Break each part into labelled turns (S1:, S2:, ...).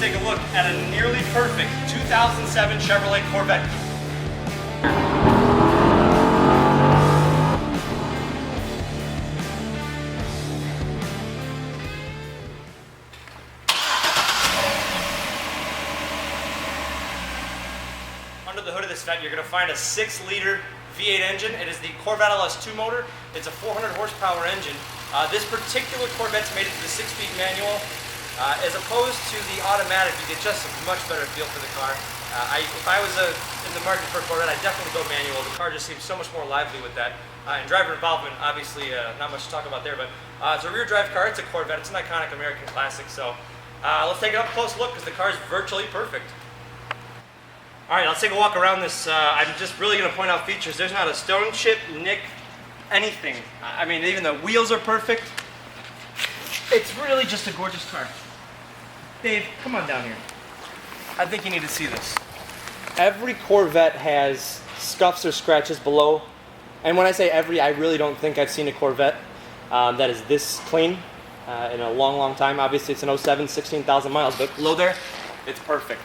S1: take a look at a nearly perfect 2007 Chevrolet Corvette. Under the hood of this Vet, you're going to find a 6-liter V8 engine. It is the Corvette LS2 motor. It's a 400 horsepower engine. This particular Corvette's made it to the 6-speed manual. As opposed to the automatic, you get just a much better feel for the car. If I was in the market for a Corvette, I'd definitely go manual. The car just seems so much more lively with that. And driver involvement, obviously, not much to talk about there, but it's a rear drive car. It's a Corvette. It's an iconic American classic. So let's take it up a close look because the car is virtually perfect. All right, let's take a walk around this. I'm just really going to point out features. There's not a stone chip, nick, anything. I mean, even the wheels are perfect. It's really just a gorgeous car. Dave, come on down here. I think you need to see this. Every Corvette has scuffs or scratches below. And when I say every, I really don't think I've seen a Corvette that is this clean in a long, long time. Obviously, it's an 07, 16,000 miles, but below there, it's perfect.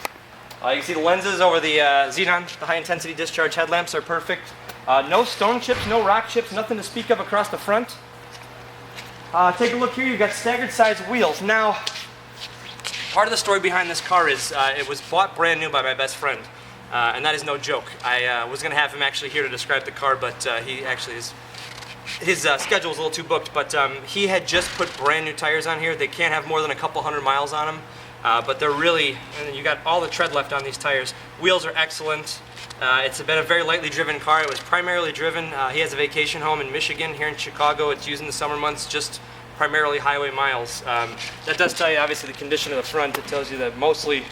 S1: You can see the lenses over the xenon, the high-intensity discharge headlamps are perfect. No stone chips, no rock chips, nothing to speak of across the front. Take a look here, you've got staggered size wheels. Now, part of the story behind this car is it was bought brand new by my best friend, and that is no joke. I was going to have him actually here to describe the car, but he actually his schedule was a little too booked, but he had just put brand new tires on here. They can't have more than a couple hundred miles on them, but they're really, and you got all the tread left on these tires. Wheels are excellent. It's been a very lightly driven car. It was primarily driven, he has a vacation home in Michigan. Here in Chicago, it's used in the summer months, just primarily highway miles. That does tell you, obviously, the condition of the front. It tells you that mostly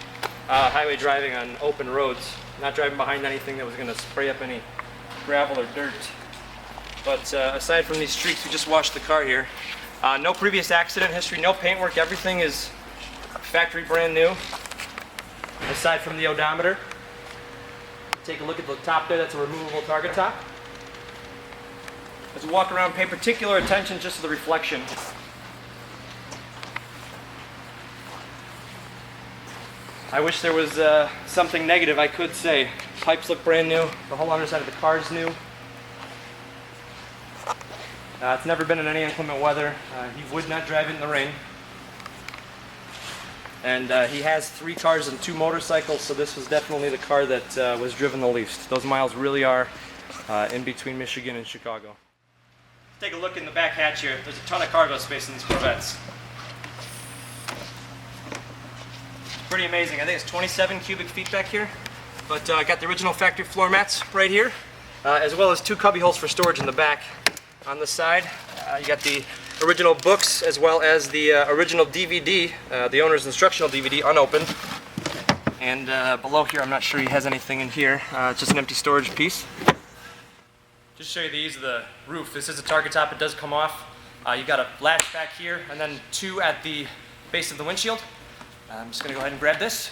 S1: highway driving on open roads, not driving behind anything that was going to spray up any gravel or dirt. But aside from these streaks, we just washed the car here. No previous accident history, no paintwork. Everything is factory brand new, aside from the odometer. Take a look at the top there, that's a removable target top. As we walk around, pay particular attention just to the reflection. I wish there was something negative I could say. Pipes look brand new, the whole underside of the car is new. It's never been in any inclement weather. He would not drive it in the rain. And he has 3 cars and 2 motorcycles, so this was definitely the car that was driven the least. Those miles really are in between Michigan and Chicago. Take a look in the back hatch here. There's a ton of cargo space in these Corvettes. Pretty amazing. I think it's 27 cubic feet back here. But I got the original factory floor mats right here, as well as 2 cubby holes for storage in the back. On the side, you got the original books as well as the original DVD, the owner's instructional DVD, unopened. And below here, I'm not sure he has anything in here. It's just an empty storage piece. Just to show you the ease of the roof. This is a target top. It does come off. You got a latch back here, and then 2 at the base of the windshield. I'm just going to go ahead and grab this,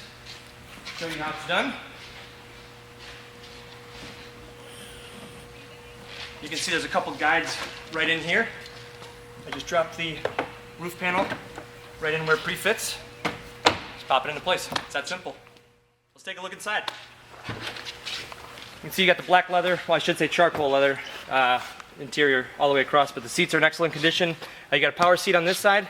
S1: show you how it's done. You can see there's a couple guides right in here. I just dropped the roof panel right in where it pre-fits. Just pop it into place. It's that simple. Let's take a look inside. You can see you got the black leather, well I should say charcoal leather interior all the way across, but the seats are in excellent condition. You got a power seat on this side.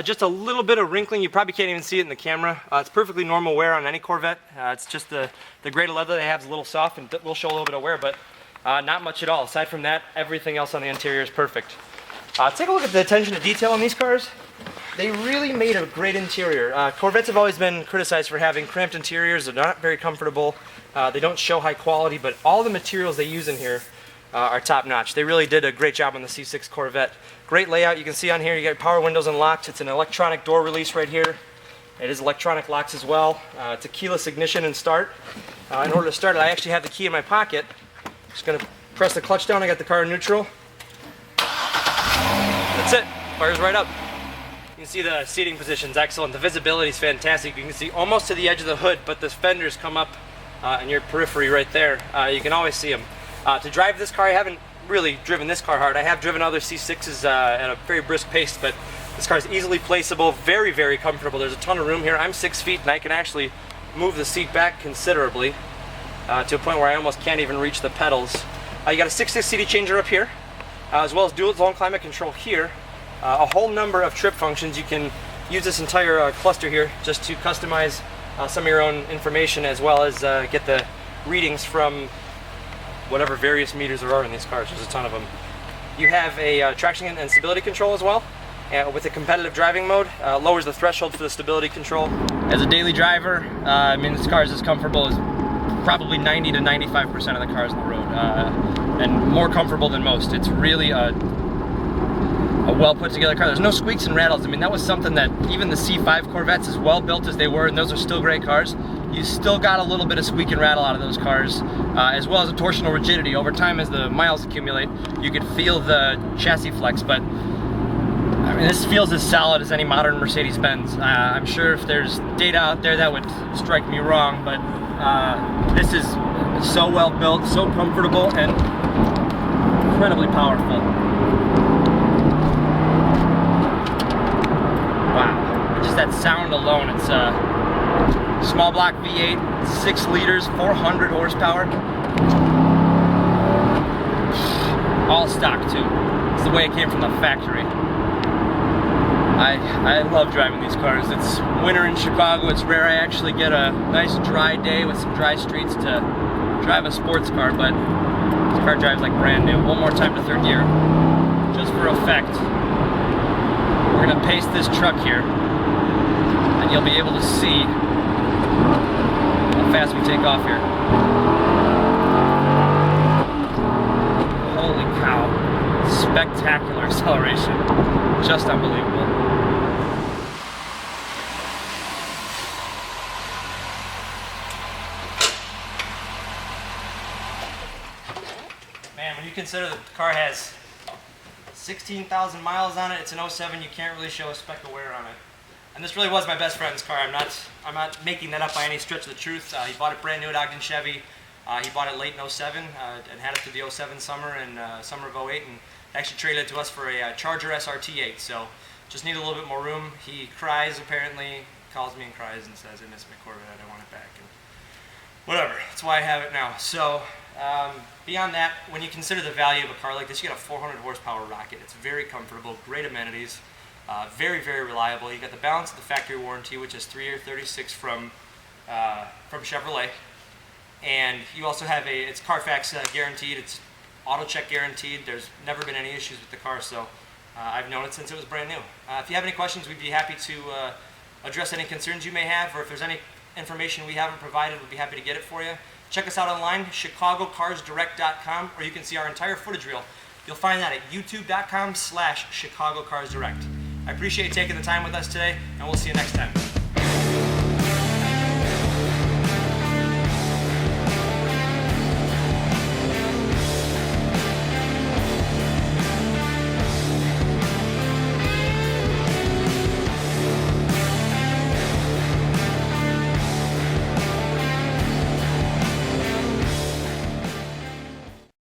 S1: Just a little bit of wrinkling, you probably can't even see it in the camera. It's perfectly normal wear on any Corvette. It's just the grade of leather they have is a little soft and will show a little bit of wear, but not much at all. Aside from that, everything else on the interior is perfect. Take a look at the attention to detail on these cars. They really made a great interior. Corvettes have always been criticized for having cramped interiors. They're not very comfortable. They don't show high quality, but all the materials they use in here are top notch. They really did a great job on the C6 Corvette. Great layout. You can see on here you got power windows and locks. It's an electronic door release right here. It is electronic locks as well. It's a keyless ignition and start. In order to start it, I actually have the key in my pocket. Just going to press the clutch down. I got the car in neutral. That's it. Fires right up. You can see the seating position's excellent. The visibility is fantastic. You can see almost to the edge of the hood, but the fenders come up in your periphery right there. You can always see them. To drive this car, I haven't really driven this car hard. I have driven other C6s at a very brisk pace, but This car is easily placeable, very, very comfortable. There's a ton of room here. I'm 6 feet and I can actually move the seat back considerably to a point where I almost can't even reach the pedals. You got a 6-disc CD changer up here, as well as dual zone climate control here. A whole number of trip functions. You can use this entire cluster here just to customize some of your own information, as well as get the readings from whatever various meters there are in these cars. There's a ton of them. You have a traction and stability control as well. With the competitive driving mode, lowers the threshold for the stability control. As a daily driver, I mean, this car is as comfortable as probably 90 to 95% of the cars on the road, and more comfortable than most. It's really a well put together car. There's no squeaks and rattles. I mean, that was something that even the C5 Corvettes, as well built as they were, and those are still great cars, you still got a little bit of squeak and rattle out of those cars, as well as a torsional rigidity. Over time, as the miles accumulate, you could feel the chassis flex, but I mean, this feels as solid as any modern Mercedes-Benz. I'm sure if there's data out there that would strike me wrong, but this is so well built, so comfortable, and incredibly powerful. Wow, just that sound alone. It's a small block V8, 6 liters, 400 horsepower. All stock too. It's the way it came from the factory. I love driving these cars. It's winter in Chicago. It's rare I actually get a nice dry day with some dry streets to drive a sports car, but this car drives like brand new. One more time to third gear, just for effect. We're gonna pace this truck here, and you'll be able to see how fast we take off here. Holy cow. Spectacular acceleration. Just unbelievable. Man, when you consider that the car has 16,000 miles on it, it's an 07, you can't really show a speck of wear on it. And this really was my best friend's car. I'm not making that up by any stretch of the truth. He bought it brand new at Ogden Chevy. He bought it late in 07 and had it through the 07 summer and summer of 08, and actually traded it to us for a Charger SRT8. So just need a little bit more room. He cries, apparently, calls me and cries and says, I miss my Corvette, I want it back. And whatever, that's why I have it now. So beyond that, when you consider the value of a car like this, you got a 400 horsepower rocket. It's very comfortable, great amenities, very, very reliable. You got the balance of the factory warranty, which is 3 year 36 from Chevrolet. And you also have it's Carfax guaranteed, it's auto check guaranteed. There's never been any issues with the car, so I've known it since it was brand new. If you have any questions, we'd be happy to address any concerns you may have, or if there's any information we haven't provided, we'd be happy to get it for you. Check us out online, chicagocarsdirect.com, or you can see our entire footage reel. You'll find that at youtube.com/chicagocarsdirect. I appreciate you taking the time with us today, and we'll see you next time.